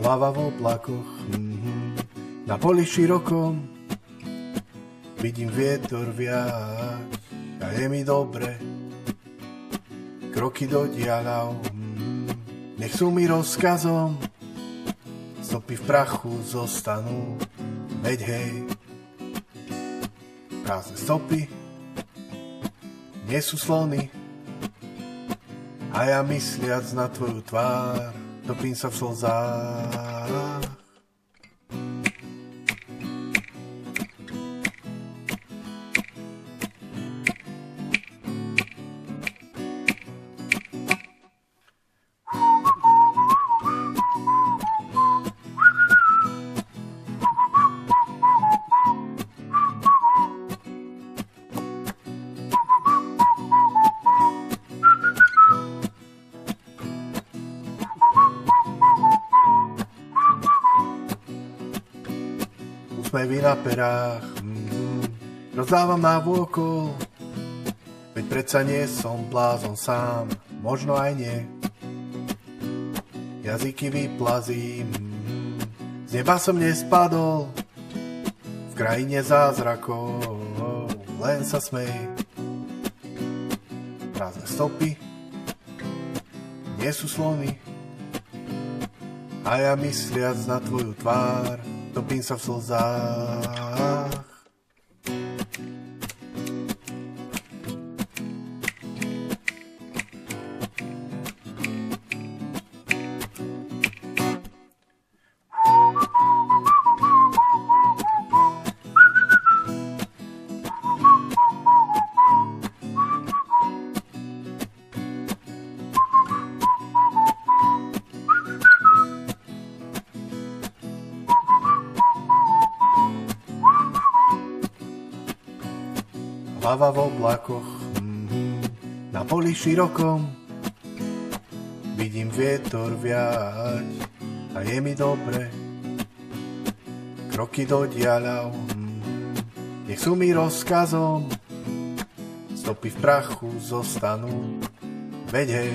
Hlava v oblakoch, na poli širokom vidím vietor viať a je mi dobre. Kroky do diaľav, nech sú mi rozkazom, stopy v prachu zostanú, veď hej. Prázdne stopy nie sú slony a ja mysliac na tvoju tvár topím sa v slzách. Úsmevy na perách, rozdávam návôkol, veď predsa nie som blázon sám, možno aj nie. Jazyky vyplazím, z neba som nespadol, v krajine zázrakov, len sa smej. Prázdne stopy nie sú slony a ja mysliac na tvoju tvár topím sa v slzách. Hlava v oblakoch, na poli širokom vidím vietor viať a je mi dobre. Kroky do diaľav, nech sú mi rozkazom, stopy v prachu zostanú, veď hej.